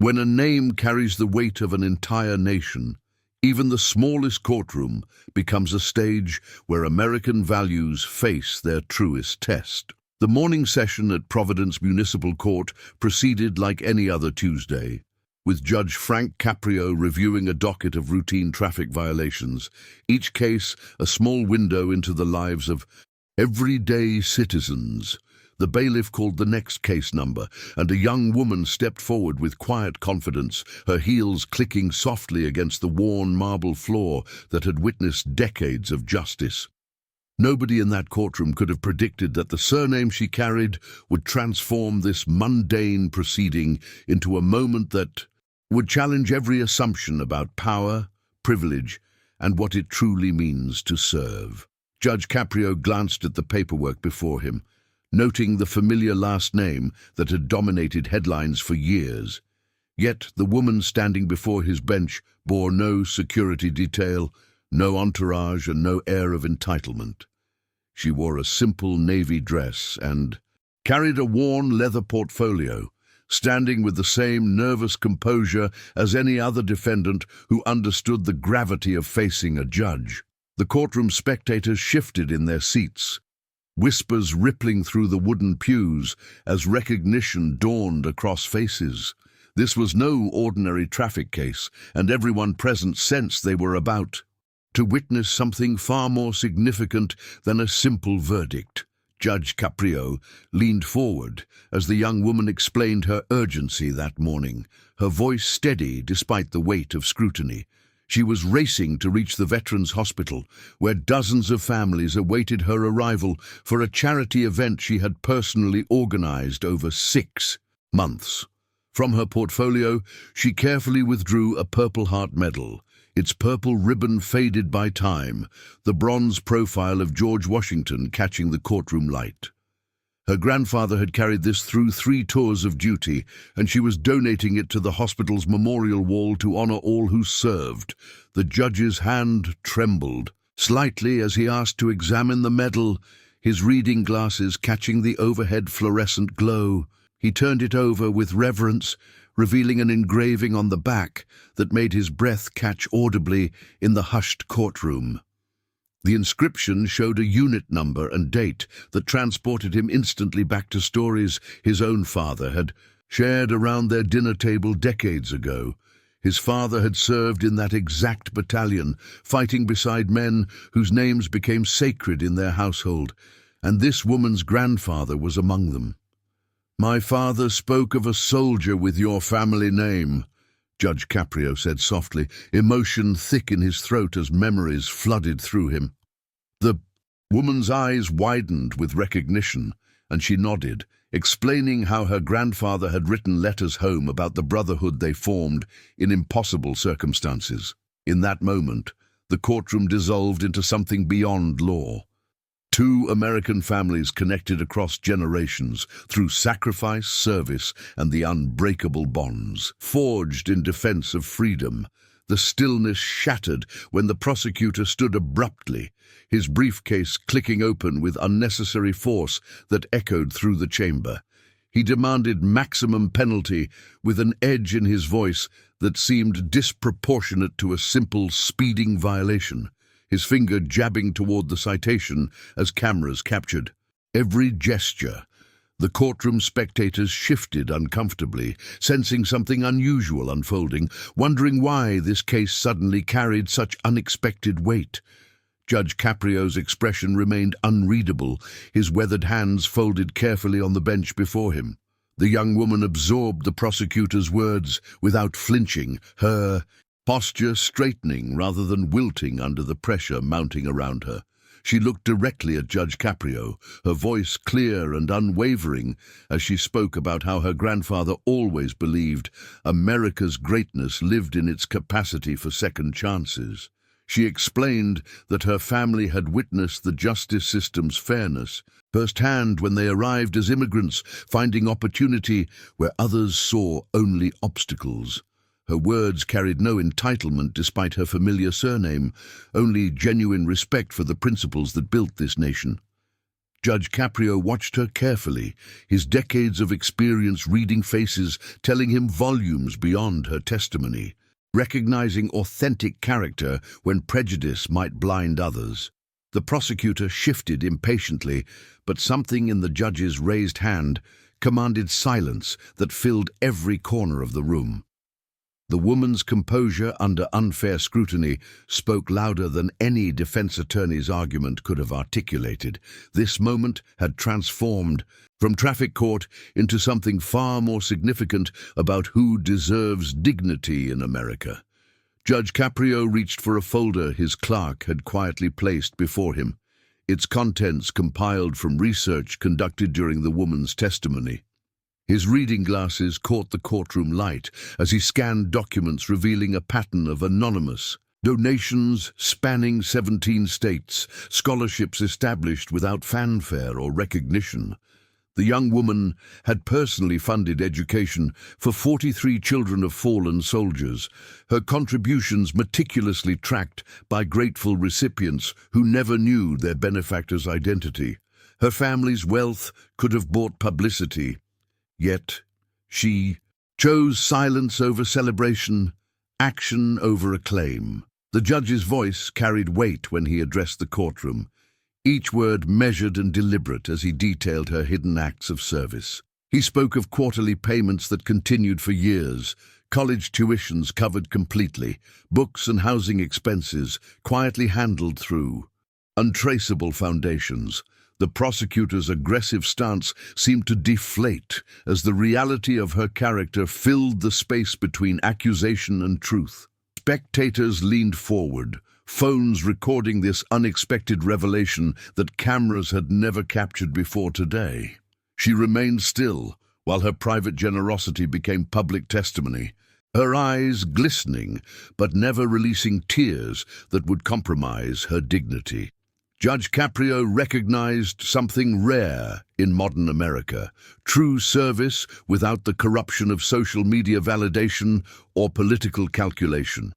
When a name carries the weight of an entire nation, even the smallest courtroom becomes a stage where American values face their truest test. The morning session at Providence Municipal Court proceeded like any other Tuesday, with Judge Frank Caprio reviewing a docket of routine traffic violations, each case a small window into the lives of everyday citizens. The bailiff called the next case number, and a young woman stepped forward with quiet confidence, her heels clicking softly against the worn marble floor that had witnessed decades of justice. Nobody in that courtroom could have predicted that the surname she carried would transform this mundane proceeding into a moment that would challenge every assumption about power, privilege, and what it truly means to serve. Judge Caprio glanced at the paperwork before him, noting the familiar last name that had dominated headlines for years. Yet the woman standing before his bench bore no security detail, no entourage, and no air of entitlement. She wore a simple navy dress and carried a worn leather portfolio, standing with the same nervous composure as any other defendant who understood the gravity of facing a judge. The courtroom spectators shifted in their seats, whispers rippling through the wooden pews as recognition dawned across faces. This was no ordinary traffic case, and everyone present sensed they were about to witness something far more significant than a simple verdict. Judge Caprio leaned forward as the young woman explained her urgency that morning, her voice steady despite the weight of scrutiny. She was racing to reach the Veterans Hospital, where dozens of families awaited her arrival for a charity event she had personally organized over 6 months. From her portfolio, she carefully withdrew a Purple Heart medal, its purple ribbon faded by time, the bronze profile of George Washington catching the courtroom light. Her grandfather had carried this through 3 tours of duty, and she was donating it to the hospital's memorial wall to honor all who served. The judge's hand trembled slightly as he asked to examine the medal, his reading glasses catching the overhead fluorescent glow. He turned it over with reverence, revealing an engraving on the back that made his breath catch audibly in the hushed courtroom. The inscription showed a unit number and date that transported him instantly back to stories his own father had shared around their dinner table decades ago. His father had served in that exact battalion, fighting beside men whose names became sacred in their household, and this woman's grandfather was among them. "My father spoke of a soldier with your family name," Judge Caprio said softly, emotion thick in his throat as memories flooded through him. The woman's eyes widened with recognition, and she nodded, explaining how her grandfather had written letters home about the brotherhood they formed in impossible circumstances. In that moment, the courtroom dissolved into something beyond law. 2 American families connected across generations through sacrifice, service, and the unbreakable bonds forged in defense of freedom. The stillness shattered when the prosecutor stood abruptly, his briefcase clicking open with unnecessary force that echoed through the chamber. He demanded maximum penalty with an edge in his voice that seemed disproportionate to a simple speeding violation, his finger jabbing toward the citation as cameras captured every gesture. The courtroom spectators shifted uncomfortably, sensing something unusual unfolding, wondering why this case suddenly carried such unexpected weight. Judge Caprio's expression remained unreadable, his weathered hands folded carefully on the bench before him. The young woman absorbed the prosecutor's words without flinching, her posture straightening rather than wilting under the pressure mounting around her. She looked directly at Judge Caprio, her voice clear and unwavering as she spoke about how her grandfather always believed America's greatness lived in its capacity for second chances. She explained that her family had witnessed the justice system's fairness firsthand when they arrived as immigrants, finding opportunity where others saw only obstacles. Her words carried no entitlement despite her familiar surname, only genuine respect for the principles that built this nation. Judge Caprio watched her carefully, his decades of experience reading faces telling him volumes beyond her testimony, recognizing authentic character when prejudice might blind others. The prosecutor shifted impatiently, but something in the judge's raised hand commanded silence that filled every corner of the room. The woman's composure under unfair scrutiny spoke louder than any defense attorney's argument could have articulated. This moment had transformed from traffic court into something far more significant about who deserves dignity in America. Judge Caprio reached for a folder his clerk had quietly placed before him, its contents compiled from research conducted during the woman's testimony. His reading glasses caught the courtroom light as he scanned documents revealing a pattern of anonymous donations spanning 17 states, scholarships established without fanfare or recognition. The young woman had personally funded education for 43 children of fallen soldiers, her contributions meticulously tracked by grateful recipients who never knew their benefactor's identity. Her family's wealth could have bought publicity, yet she chose silence over celebration, action over acclaim. The judge's voice carried weight when he addressed the courtroom, each word measured and deliberate as he detailed her hidden acts of service. He spoke of quarterly payments that continued for years, college tuitions covered completely, books and housing expenses quietly handled through untraceable foundations. The prosecutor's aggressive stance seemed to deflate as the reality of her character filled the space between accusation and truth. Spectators leaned forward, phones recording this unexpected revelation that cameras had never captured before today. She remained still, while her private generosity became public testimony, her eyes glistening but never releasing tears that would compromise her dignity. Judge Caprio recognized something rare in modern America: true service without the corruption of social media validation or political calculation.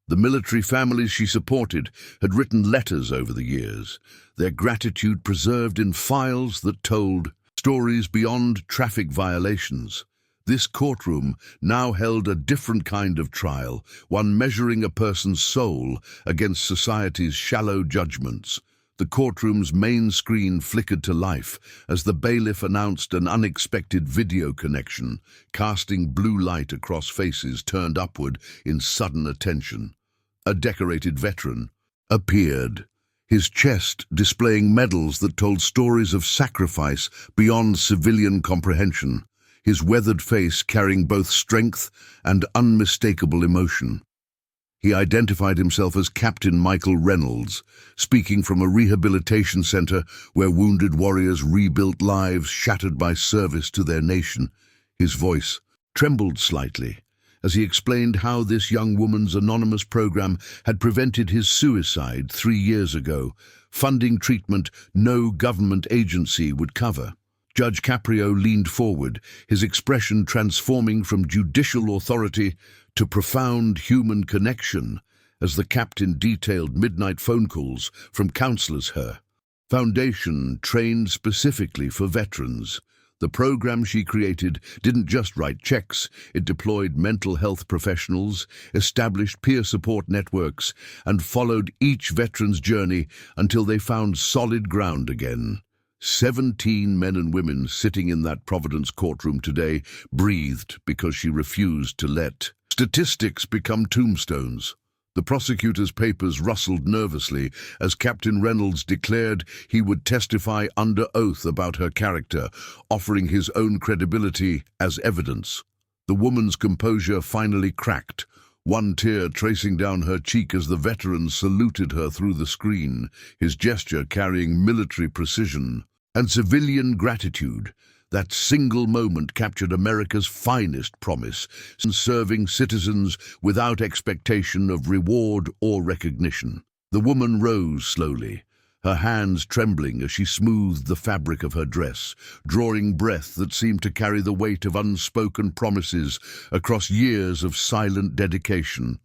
The military families she supported had written letters over the years, their gratitude preserved in files that told stories beyond traffic violations. This courtroom now held a different kind of trial, one measuring a person's soul against society's shallow judgments. The courtroom's main screen flickered to life as the bailiff announced an unexpected video connection, casting blue light across faces turned upward in sudden attention. A decorated veteran appeared, his chest displaying medals that told stories of sacrifice beyond civilian comprehension, his weathered face carrying both strength and unmistakable emotion. He identified himself as Captain Michael Reynolds, speaking from a rehabilitation center where wounded warriors rebuilt lives shattered by service to their nation. His voice trembled slightly as he explained how this young woman's anonymous program had prevented his suicide 3 years ago, funding treatment no government agency would cover. Judge Caprio leaned forward, his expression transforming from judicial authority to profound human connection as the captain detailed midnight phone calls from counselors her foundation trained specifically for veterans. The program she created didn't just write checks, it deployed mental health professionals, established peer support networks, and followed each veteran's journey until they found solid ground again. 17 men and women sitting in that Providence courtroom today breathed because she refused to let statistics become tombstones. The prosecutor's papers rustled nervously as Captain Reynolds declared he would testify under oath about her character, offering his own credibility as evidence. The woman's composure finally cracked, one tear tracing down her cheek as the veteran saluted her through the screen, his gesture carrying military precision and civilian gratitude. That single moment captured America's finest promise, serving citizens without expectation of reward or recognition. The woman rose slowly, her hands trembling as she smoothed the fabric of her dress, drawing breath that seemed to carry the weight of unspoken promises across years of silent dedication.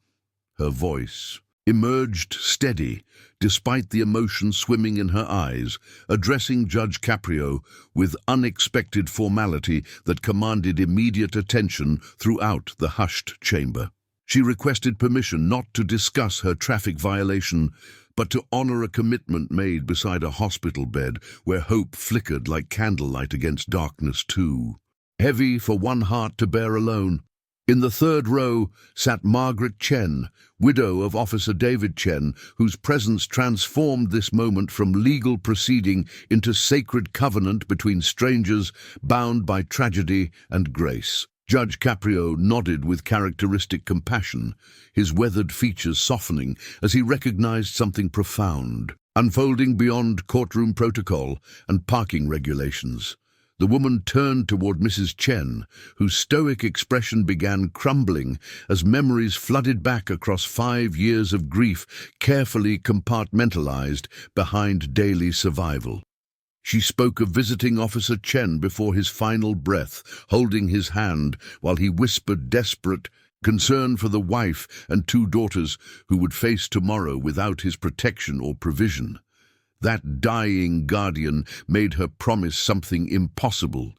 Her voice, emerged steady, despite the emotion swimming in her eyes, addressing Judge Caprio with unexpected formality that commanded immediate attention throughout the hushed chamber. She requested permission not to discuss her traffic violation, but to honor a commitment made beside a hospital bed where hope flickered like candlelight against darkness too. Heavy for one heart to bear alone. In the third row sat Margaret Chen, widow of Officer David Chen, whose presence transformed this moment from legal proceeding into sacred covenant between strangers bound by tragedy and grace. Judge Caprio nodded with characteristic compassion, his weathered features softening as he recognized something profound, unfolding beyond courtroom protocol and parking regulations. The woman turned toward Mrs. Chen, whose stoic expression began crumbling as memories flooded back across 5 years of grief carefully compartmentalized behind daily survival. She spoke of visiting Officer Chen before his final breath, holding his hand while he whispered desperate concern for the wife and 2 daughters who would face tomorrow without his protection or provision. That dying guardian made her promise something impossible,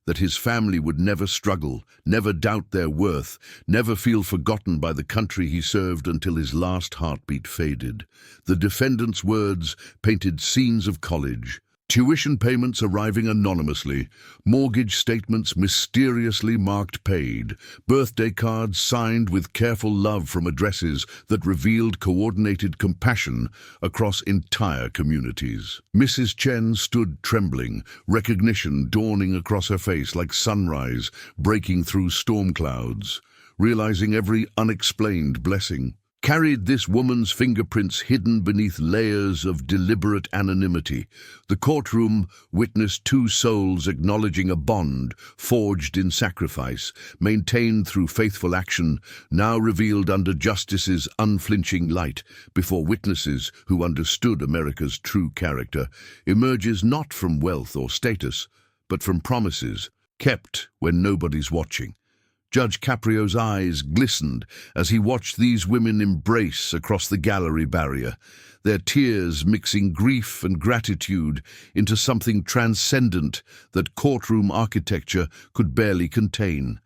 that his family would never struggle, never doubt their worth, never feel forgotten by the country he served until his last heartbeat faded. The defendant's words painted scenes of college, tuition payments arriving anonymously, mortgage statements mysteriously marked paid, birthday cards signed with careful love from addresses that revealed coordinated compassion across entire communities. Mrs. Chen stood trembling, recognition dawning across her face like sunrise breaking through storm clouds, realizing every unexplained blessing carried this woman's fingerprints hidden beneath layers of deliberate anonymity. The courtroom witnessed 2 souls acknowledging a bond forged in sacrifice, maintained through faithful action, now revealed under justice's unflinching light before witnesses who understood America's true character, emerges not from wealth or status, but from promises kept when nobody's watching. Judge Caprio's eyes glistened as he watched these women embrace across the gallery barrier, their tears mixing grief and gratitude into something transcendent that courtroom architecture could barely contain.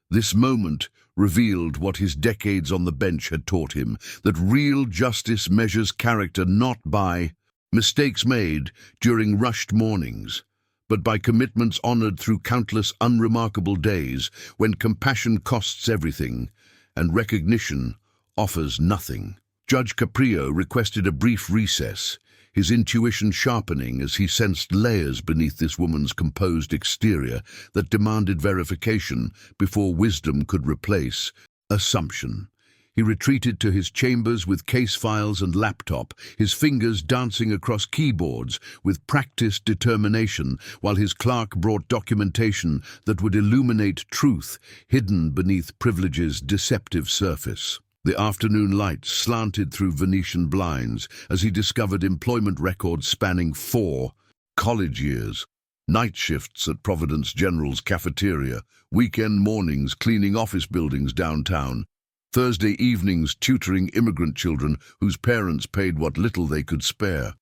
This moment revealed what his decades on the bench had taught him, that real justice measures character not by mistakes made during rushed mornings, but by commitments honored through countless unremarkable days when compassion costs everything and recognition offers nothing. Judge Caprio requested a brief recess, his intuition sharpening as he sensed layers beneath this woman's composed exterior that demanded verification before wisdom could replace assumption. He retreated to his chambers with case files and laptop, his fingers dancing across keyboards with practiced determination, while his clerk brought documentation that would illuminate truth hidden beneath privilege's deceptive surface. The afternoon light slanted through Venetian blinds as he discovered employment records spanning 4 college years, night shifts at Providence General's cafeteria, weekend mornings cleaning office buildings downtown, Thursday evenings tutoring immigrant children whose parents paid what little they could spare.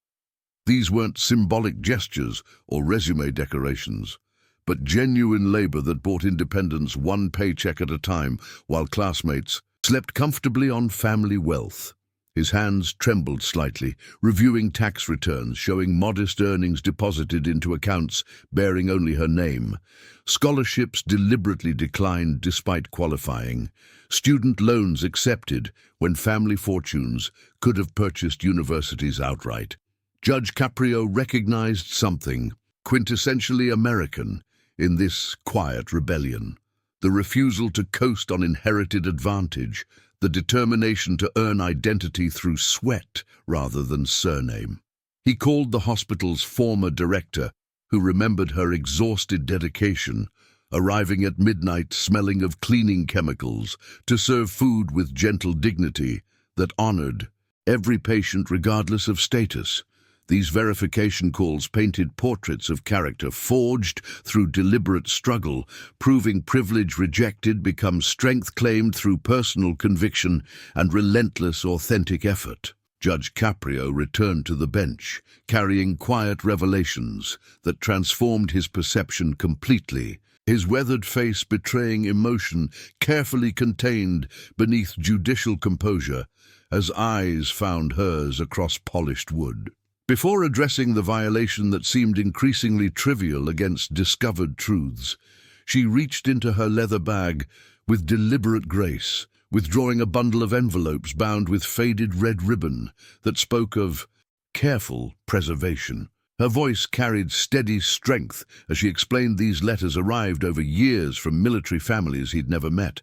These weren't symbolic gestures or resume decorations, but genuine labor that bought independence 1 paycheck at a time while classmates slept comfortably on family wealth. His hands trembled slightly, reviewing tax returns showing modest earnings deposited into accounts bearing only her name. Scholarships deliberately declined despite qualifying. Student loans accepted when family fortunes could have purchased universities outright. Judge Caprio recognized something quintessentially American in this quiet rebellion. The refusal to coast on inherited advantage, the determination to earn identity through sweat rather than surname. He called the hospital's former director, who remembered her exhausted dedication, arriving at midnight smelling of cleaning chemicals, to serve food with gentle dignity that honored every patient regardless of status. These verification calls painted portraits of character forged through deliberate struggle, proving privilege rejected becomes strength claimed through personal conviction and relentless authentic effort. Judge Caprio returned to the bench, carrying quiet revelations that transformed his perception completely, his weathered face betraying emotion carefully contained beneath judicial composure, as eyes found hers across polished wood. Before addressing the violation that seemed increasingly trivial against discovered truths, she reached into her leather bag with deliberate grace, withdrawing a bundle of envelopes bound with faded red ribbon that spoke of careful preservation. Her voice carried steady strength as she explained these letters arrived over years from military families he'd never met,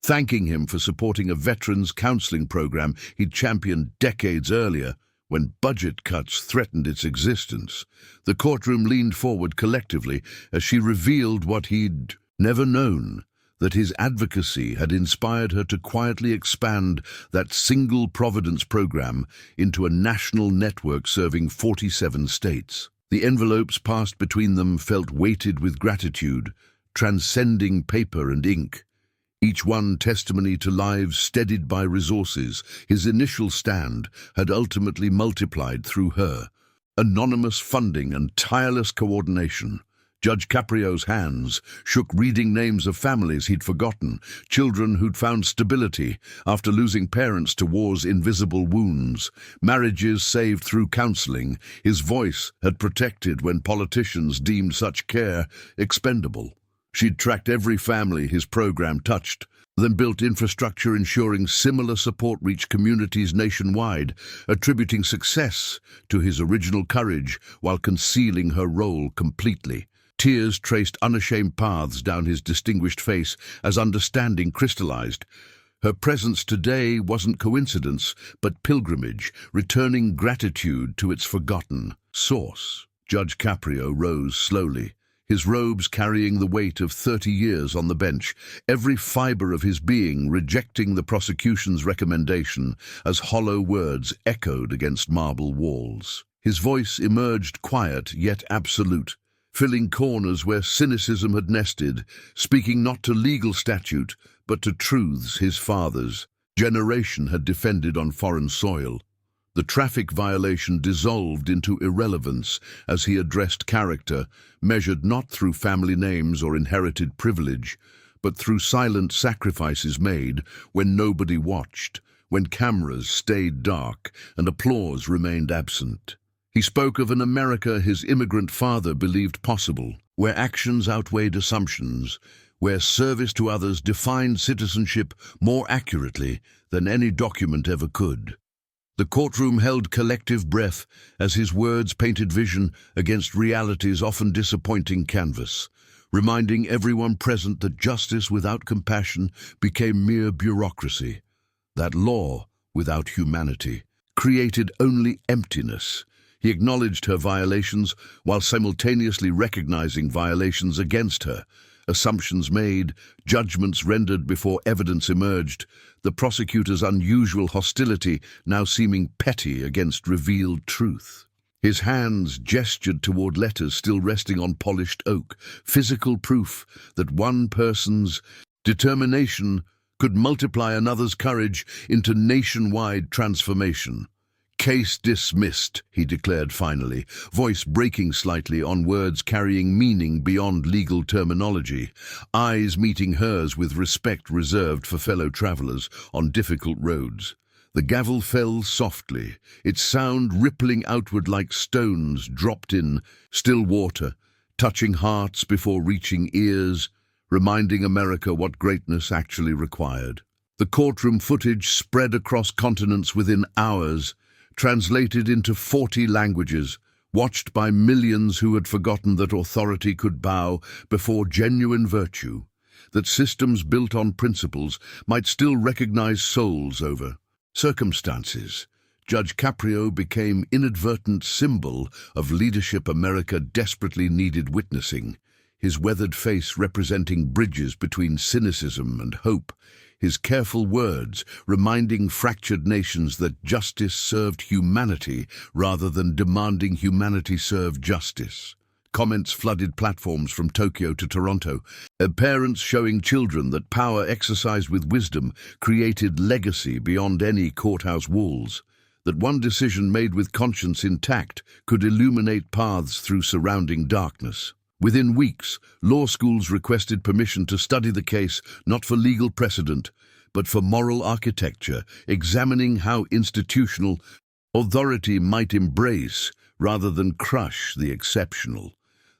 thanking him for supporting a veterans counseling program he'd championed decades earlier when budget cuts threatened its existence. The courtroom leaned forward collectively as she revealed what he'd never known, that his advocacy had inspired her to quietly expand that single Providence program into a national network serving 47 states. The envelopes passed between them felt weighted with gratitude, transcending paper and ink, each one testimony to lives steadied by resources his initial stand had ultimately multiplied through her. Anonymous funding and tireless coordination. Judge Caprio's hands shook reading names of families he'd forgotten, children who'd found stability after losing parents to war's invisible wounds, marriages saved through counseling his voice had protected when politicians deemed such care expendable. She'd tracked every family his program touched, then built infrastructure ensuring similar support reached communities nationwide, attributing success to his original courage while concealing her role completely. Tears traced unashamed paths down his distinguished face as understanding crystallized. Her presence today wasn't coincidence, but pilgrimage, returning gratitude to its forgotten source. Judge Caprio rose slowly, his robes carrying the weight of 30 years on the bench, every fiber of his being rejecting the prosecution's recommendation as hollow words echoed against marble walls. His voice emerged quiet yet absolute, filling corners where cynicism had nested, speaking not to legal statute, but to truths his father's generation had defended on foreign soil. The traffic violation dissolved into irrelevance as he addressed character, measured not through family names or inherited privilege, but through silent sacrifices made when nobody watched, when cameras stayed dark and applause remained absent. He spoke of an America his immigrant father believed possible, where actions outweighed assumptions, where service to others defined citizenship more accurately than any document ever could. The courtroom held collective breath as his words painted vision against reality's often disappointing canvas, reminding everyone present that justice without compassion became mere bureaucracy, that law without humanity created only emptiness. He acknowledged her violations while simultaneously recognizing violations against her, assumptions made, judgments rendered before evidence emerged, the prosecutor's unusual hostility now seeming petty against revealed truth. His hands gestured toward letters still resting on polished oak, physical proof that one person's determination could multiply another's courage into nationwide transformation. "Case dismissed," he declared finally, voice breaking slightly on words carrying meaning beyond legal terminology, eyes meeting hers with respect reserved for fellow travelers on difficult roads. The gavel fell softly, its sound rippling outward like stones dropped in still water, touching hearts before reaching ears, reminding America what greatness actually required. The courtroom footage spread across continents within hours, translated into 40 languages, watched by millions who had forgotten that authority could bow before genuine virtue, that systems built on principles might still recognize souls over circumstances. Judge Caprio became inadvertent symbol of leadership America desperately needed witnessing, his weathered face representing bridges between cynicism and hope, his careful words reminding fractured nations that justice served humanity rather than demanding humanity serve justice. Comments flooded platforms from Tokyo to Toronto. Parents showing children that power exercised with wisdom created legacy beyond any courthouse walls. That one decision made with conscience intact could illuminate paths through surrounding darkness. Within weeks, law schools requested permission to study the case not for legal precedent, but for moral architecture, examining how institutional authority might embrace rather than crush the exceptional.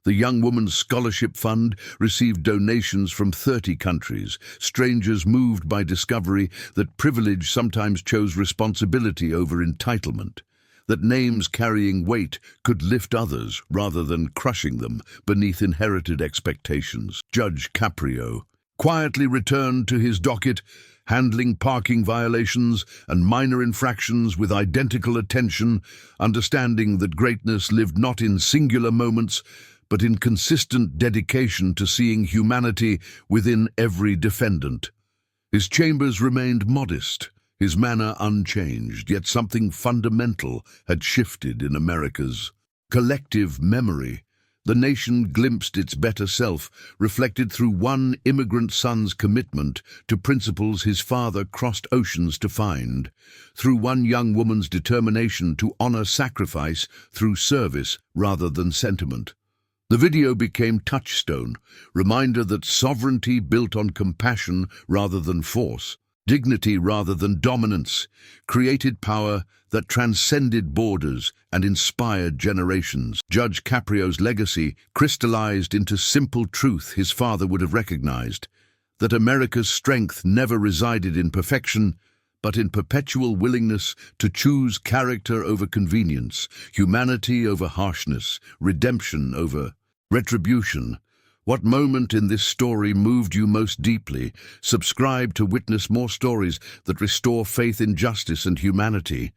The Young Woman's Scholarship Fund received donations from 30 countries, strangers moved by discovery that privilege sometimes chose responsibility over entitlement, that names carrying weight could lift others rather than crushing them beneath inherited expectations. Judge Caprio quietly returned to his docket, handling parking violations and minor infractions with identical attention, understanding that greatness lived not in singular moments, but in consistent dedication to seeing humanity within every defendant. His chambers remained modest, his manner unchanged, yet something fundamental had shifted in America's collective memory. The nation glimpsed its better self, reflected through one immigrant son's commitment to principles his father crossed oceans to find, through one young woman's determination to honor sacrifice through service rather than sentiment. The video became touchstone, reminder that sovereignty built on compassion rather than force, dignity rather than dominance, created power that transcended borders and inspired generations. Judge Caprio's legacy crystallized into simple truth his father would have recognized, that America's strength never resided in perfection, but in perpetual willingness to choose character over convenience, humanity over harshness, redemption over retribution. What moment in this story moved you most deeply? Subscribe to witness more stories that restore faith in justice and humanity.